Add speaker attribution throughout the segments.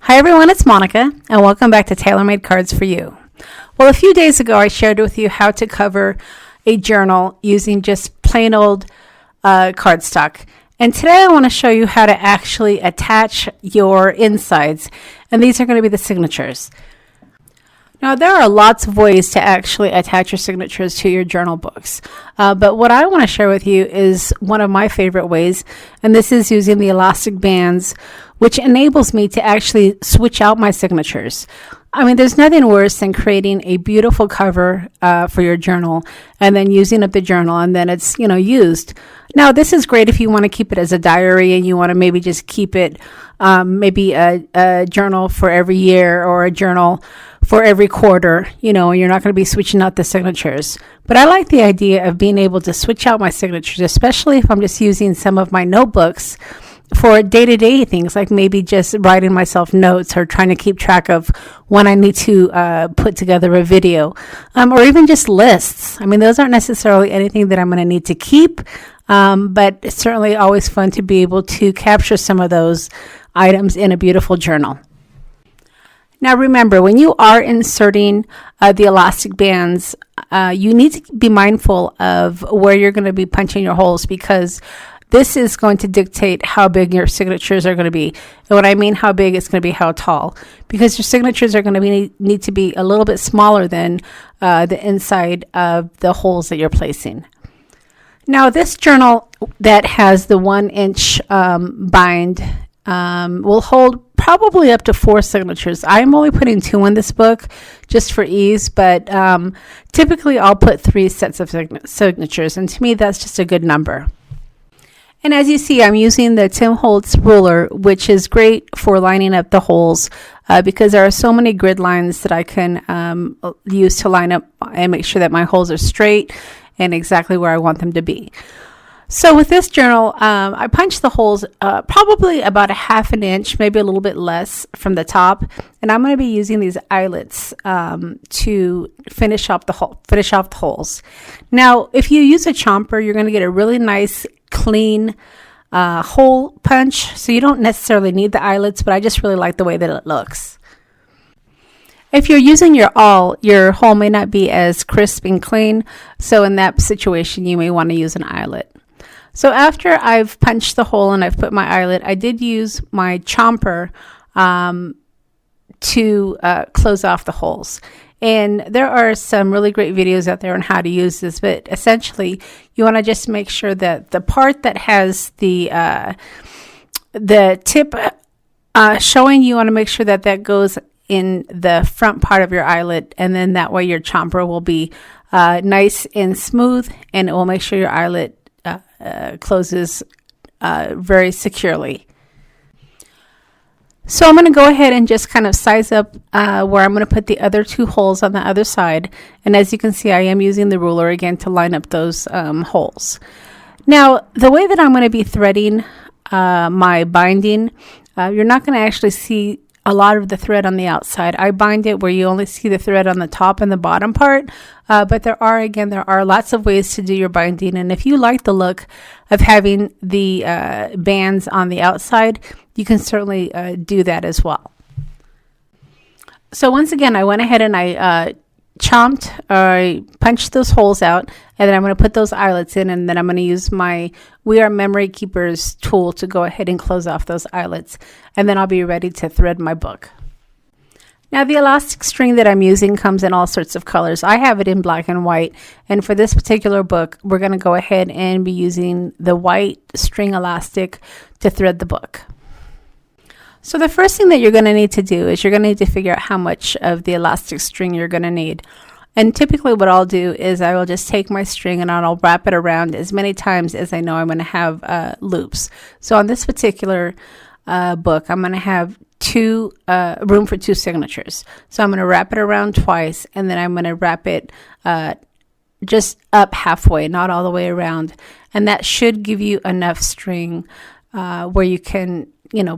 Speaker 1: Hi everyone, it's Monica, and welcome back to Tailor-Made Cards for You. Well, a few days ago I shared with you how to cover a journal using just plain old cardstock. And today I want to show you how to actually attach your insides, and these are going to be the signatures. Now, there are lots of ways to actually attach your signatures to your journal books, but what I want to share with you is one of my favorite ways, and this is using the elastic bands, which enables me to actually switch out my signatures. I mean, there's nothing worse than creating a beautiful cover for your journal and then using up the journal and then it's, used. Now, this is great if you want to keep it as a diary and you want to maybe just keep it maybe a journal for every year or a journal for every quarter, and you're not going to be switching out the signatures. But I like the idea of being able to switch out my signatures, especially if I'm just using some of my notebooks for day-to-day things, like maybe just writing myself notes or trying to keep track of when I need to put together a video, or even just lists. I mean, those aren't necessarily anything that I'm going to need to keep, but it's certainly always fun to be able to capture some of those items in a beautiful journal. Now remember, when you are inserting the elastic bands, you need to be mindful of where you're going to be punching your holes, because this is going to dictate how big your signatures are going to be. And when I mean how big, it's going to be how tall, because your signatures are going to need to be a little bit smaller than the inside of the holes that you're placing. Now, this journal that has the 1-inch bind will hold probably up to 4 signatures. I'm only putting 2 in this book just for ease, but typically I'll put 3 sets of signatures, and to me that's just a good number. And as you see, I'm using the Tim Holtz ruler, which is great for lining up the holes because there are so many grid lines that I can use to line up and make sure that my holes are straight and exactly where I want them to be. So with this journal, I punched the holes probably about a 1/2 inch, maybe a little bit less from the top, and I'm going to be using these eyelets to finish off the holes. Now, if you use a chomper, you're going to get a really nice, clean hole punch. So you don't necessarily need the eyelets, but I just really like the way that it looks. If you're using your awl, your hole may not be as crisp and clean, so in that situation, you may want to use an eyelet. So after I've punched the hole and I've put my eyelet, I did use my chomper to close off the holes. And there are some really great videos out there on how to use this, but essentially you want to just make sure that the part that has the tip showing, you want to make sure that that goes in the front part of your eyelet, and then that way your chomper will be nice and smooth, and it will make sure your eyelet closes very securely. So I'm going to go ahead and just kind of size up where I'm going to put the other 2 holes on the other side. And as you can see, I am using the ruler again to line up those holes. Now, the way that I'm going to be threading my binding, you're not going to actually see a lot of the thread on the outside. I bind it where you only see the thread on the top and the bottom part, but there are lots of ways to do your binding, and if you like the look of having the bands on the outside, you can certainly do that as well. So once again, I went ahead and I punched those holes out, and then I'm going to put those eyelets in, and then I'm going to use my We Are Memory Keepers tool to go ahead and close off those eyelets, and then I'll be ready to thread my book. Now, the elastic string that I'm using comes in all sorts of colors. I have it in black and white, and for this particular book, we're going to go ahead and be using the white string elastic to thread the book. So the first thing that you're going to need to do is you're going to need to figure out how much of the elastic string you're going to need. And typically what I'll do is I will just take my string and I'll wrap it around as many times as I know I'm going to have loops. So on this particular book, I'm going to have room for 2 signatures. So I'm going to wrap it around twice, and then I'm going to wrap it just up halfway, not all the way around. And that should give you enough string where you can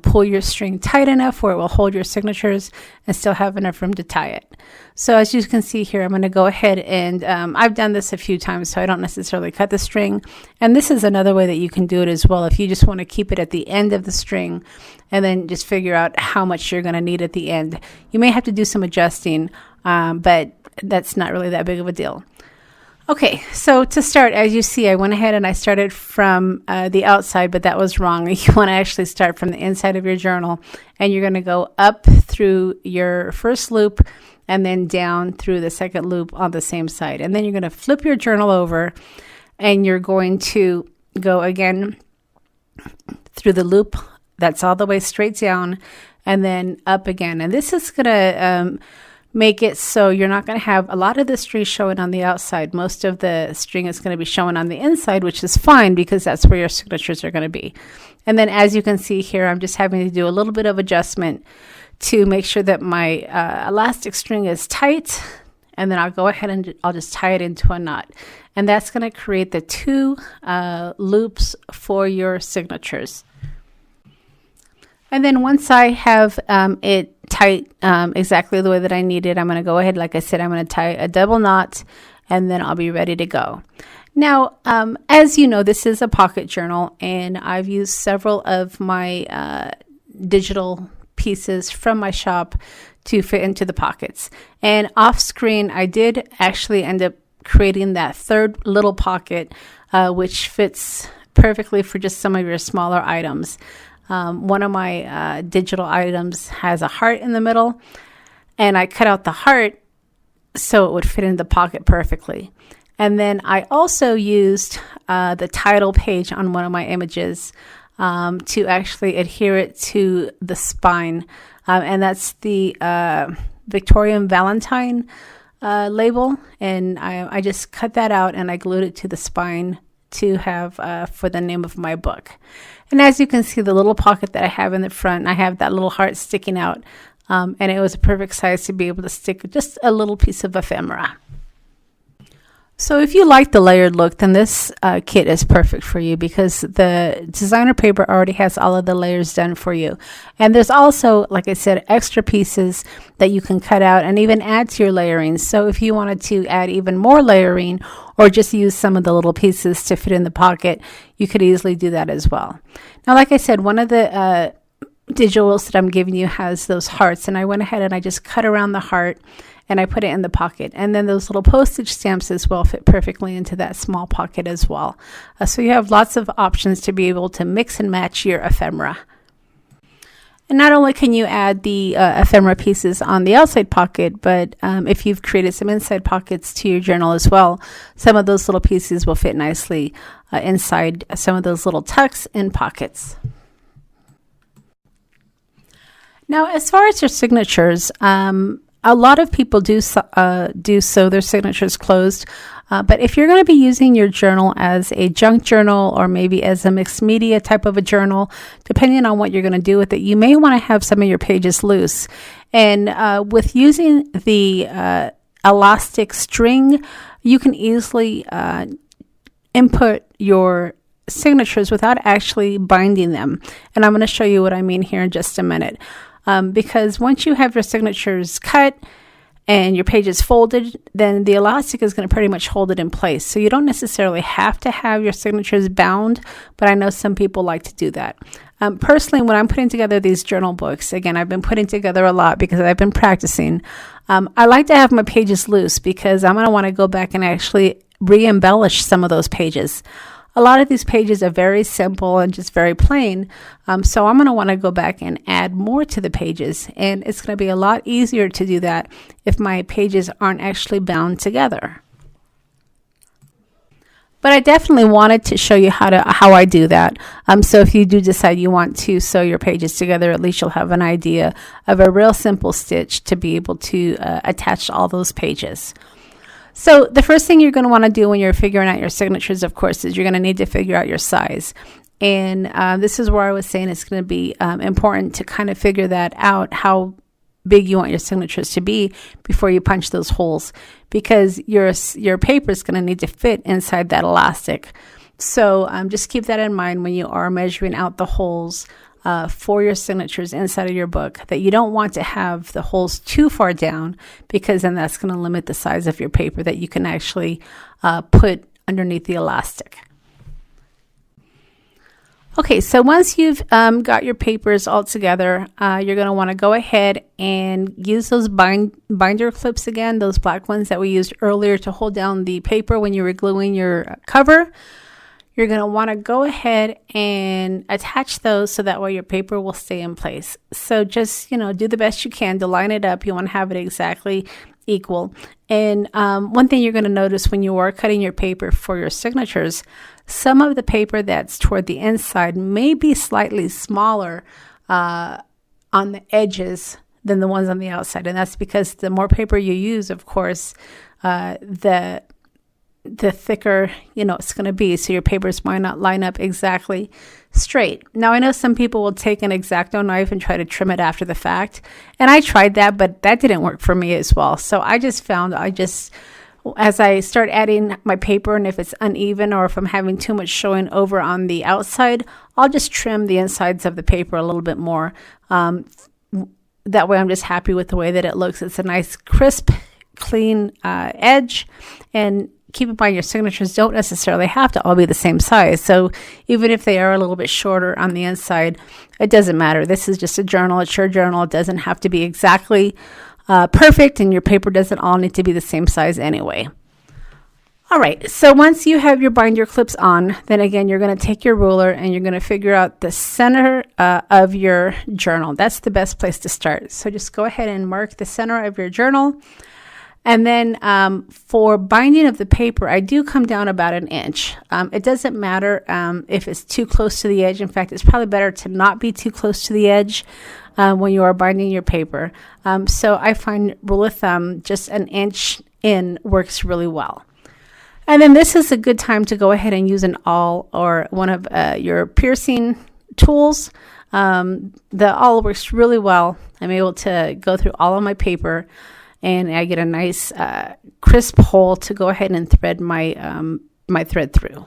Speaker 1: pull your string tight enough where it will hold your signatures and still have enough room to tie it. So as you can see here, I'm going to go ahead and I've done this a few times, so I don't necessarily cut the string. And this is another way that you can do it as well. If you just want to keep it at the end of the string and then just figure out how much you're going to need at the end. You may have to do some adjusting, but that's not really that big of a deal. Okay, so to start, as you see, I went ahead and I started from the outside, but that was wrong. You want to actually start from the inside of your journal, and you're going to go up through your first loop and then down through the second loop on the same side. And then you're going to flip your journal over, and you're going to go again through the loop that's all the way straight down and then up again. And this is going to make it so you're not going to have a lot of the string showing on the outside. Most of the string is going to be showing on the inside, which is fine because that's where your signatures are going to be. And then as you can see here, I'm just having to do a little bit of adjustment to make sure that my elastic string is tight. And then I'll go ahead and I'll just tie it into a knot. And that's going to create the two loops for your signatures. And then once I have it tight exactly the way that I need it, I'm going to go ahead, like I said, I'm going to tie a double knot, and then I'll be ready to go. Now, as you know, this is a pocket journal, and I've used several of my digital pieces from my shop to fit into the pockets. And off screen, I did actually end up creating that third little pocket, which fits perfectly for just some of your smaller items. One of my digital items has a heart in the middle, and I cut out the heart so it would fit in the pocket perfectly. And then I also used the title page on one of my images to actually adhere it to the spine. And that's the Victorian Valentine label. And I just cut that out and I glued it to the spine to have for the name of my book. And as you can see, the little pocket that I have in the front, I have that little heart sticking out. And it was a perfect size to be able to stick just a little piece of ephemera. So if you like the layered look, then this kit is perfect for you because the designer paper already has all of the layers done for you. And there's also, like I said, extra pieces that you can cut out and even add to your layering. So if you wanted to add even more layering or just use some of the little pieces to fit in the pocket, you could easily do that as well. Now, like I said, one of the digitals that I'm giving you has those hearts, and I went ahead and I just cut around the heart and I put it in the pocket. And then those little postage stamps as well fit perfectly into that small pocket as well. So you have lots of options to be able to mix and match your ephemera. And not only can you add the ephemera pieces on the outside pocket, but if you've created some inside pockets to your journal as well, some of those little pieces will fit nicely inside some of those little tucks and pockets. Now, as far as your signatures, a lot of people do sew their signatures closed, but if you're going to be using your journal as a junk journal or maybe as a mixed media type of a journal, depending on what you're going to do with it, you may want to have some of your pages loose. And with using the elastic string, you can easily input your signatures without actually binding them. And I'm going to show you what I mean here in just a minute. Because once you have your signatures cut and your pages folded, then the elastic is going to pretty much hold it in place. So you don't necessarily have to have your signatures bound, but I know some people like to do that. Personally, when I'm putting together these journal books, again, I've been putting together a lot because I've been practicing. I like to have my pages loose because I'm going to want to go back and actually re-embellish some of those pages. A lot of these pages are very simple and just very plain, so I'm going to want to go back and add more to the pages, and it's going to be a lot easier to do that if my pages aren't actually bound together. But I definitely wanted to show you how I do that. So if you do decide you want to sew your pages together, at least you'll have an idea of a real simple stitch to be able to attach all those pages. So the first thing you're going to want to do when you're figuring out your signatures, of course, is you're going to need to figure out your size. And this is where I was saying it's going to be important to kind of figure that out, how big you want your signatures to be before you punch those holes, because your paper is going to need to fit inside that elastic. So just keep that in mind when you are measuring out the holes for your signatures inside of your book, that you don't want to have the holes too far down, because then that's going to limit the size of your paper that you can actually put underneath the elastic. Okay, so once you've got your papers all together, you're going to want to go ahead and use those binder clips again, those black ones that we used earlier to hold down the paper when you were gluing your cover. You're going to want to go ahead and attach those so that way your paper will stay in place. So just, do the best you can to line it up. You want to have it exactly equal. And one thing you're going to notice when you are cutting your paper for your signatures, some of the paper that's toward the inside may be slightly smaller on the edges than the ones on the outside. And that's because the more paper you use, of course, the thicker, it's going to be. So your papers might not line up exactly straight. Now, I know some people will take an X-Acto knife and try to trim it after the fact. And I tried that, but that didn't work for me as well. So I just found, as I start adding my paper, and if it's uneven or if I'm having too much showing over on the outside, I'll just trim the insides of the paper a little bit more. That way I'm just happy with the way that it looks. It's a nice, crisp, clean edge. And keep in mind, your signatures don't necessarily have to all be the same size. So even if they are a little bit shorter on the inside, it doesn't matter. This is just a journal. It's your journal. It doesn't have to be exactly perfect, and your paper doesn't all need to be the same size anyway. All right, so once you have your binder clips on, then again, you're going to take your ruler and you're going to figure out the center of your journal. That's the best place to start. So just go ahead and mark the center of your journal. And then for binding of the paper, I do come down about 1 inch. It doesn't matter if it's too close to the edge. In fact, it's probably better to not be too close to the edge when you are binding your paper. So I find, rule of thumb, just 1 inch in works really well. And then this is a good time to go ahead and use an awl or one of your piercing tools. The awl works really well. I'm able to go through all of my paper, and I get a nice crisp hole to go ahead and thread my thread through.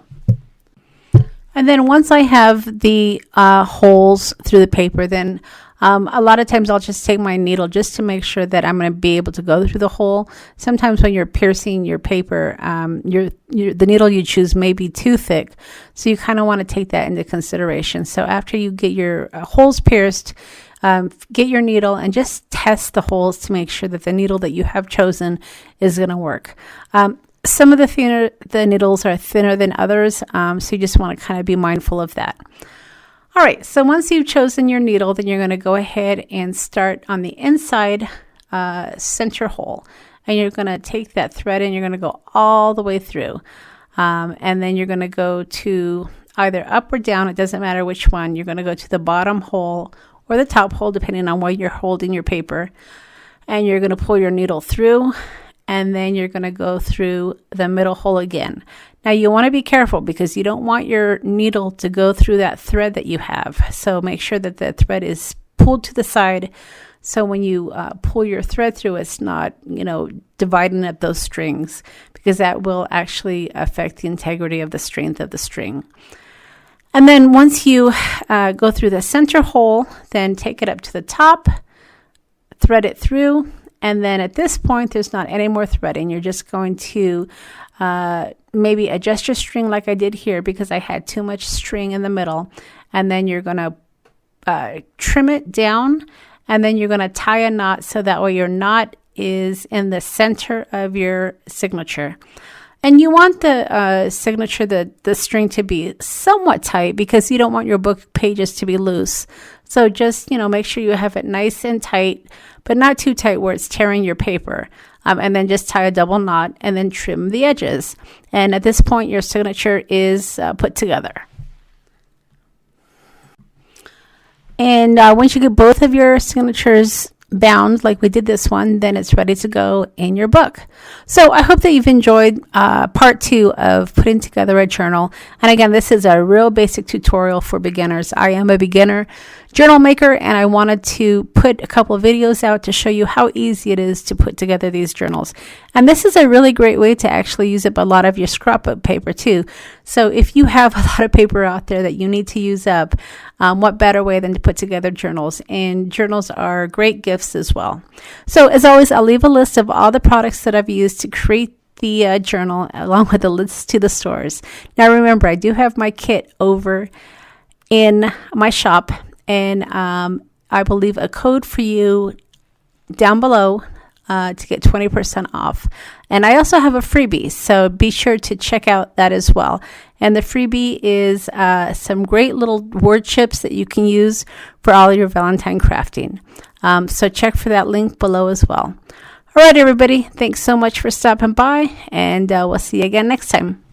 Speaker 1: And then once I have the holes through the paper, then a lot of times I'll just take my needle just to make sure that I'm going to be able to go through the hole. Sometimes when you're piercing your paper, the needle you choose may be too thick. So you kind of want to take that into consideration. So after you get your holes pierced, get your needle and just test the holes to make sure that the needle that you have chosen is going to work. Some of the needles are thinner than others, so you just want to kind of be mindful of that. All right, so once you've chosen your needle, then you're going to go ahead and start on the inside center hole. And you're going to take that thread and you're going to go all the way through. And then you're going to go to either up or down. It doesn't matter which one. You're going to go to the bottom hole or the top hole, depending on where you're holding your paper. And you're going to pull your needle through. And then you're going to go through the middle hole again. Now you want to be careful because you don't want your needle to go through that thread that you have. So make sure that the thread is pulled to the side. So when you pull your thread through, it's not, dividing up those strings, because that will actually affect the integrity of the strength of the string. And then once you go through the center hole, then take it up to the top, thread it through. And then at this point, there's not any more threading. You're just going to maybe adjust your string like I did here because I had too much string in the middle. And then you're going to trim it down, and then you're going to tie a knot so that way your knot is in the center of your signature. And you want the signature, the string to be somewhat tight because you don't want your book pages to be loose. So just, make sure you have it nice and tight, but not too tight where it's tearing your paper. And then just tie a double knot and then trim the edges. And at this point, your signature is put together. And once you get both of your signatures bound like we did this one, then it's ready to go in your book. So I hope that you've enjoyed part 2 of putting together a journal. And again, this is a real basic tutorial for beginners. I am a beginner journal maker, and I wanted to put a couple of videos out to show you how easy it is to put together these journals. And this is a really great way to actually use up a lot of your scrapbook paper too. So if you have a lot of paper out there that you need to use up, what better way than to put together journals? And journals are great gifts as well. So as always, I'll leave a list of all the products that I've used to create the journal, along with the links to the stores. Now remember, I do have my kit over in my shop, and I will leave a code for you down below to get 20% off. And I also have a freebie, so be sure to check out that as well. And the freebie is some great little word chips that you can use for all your Valentine crafting. So check for that link below as well. All right, everybody, thanks so much for stopping by, and we'll see you again next time.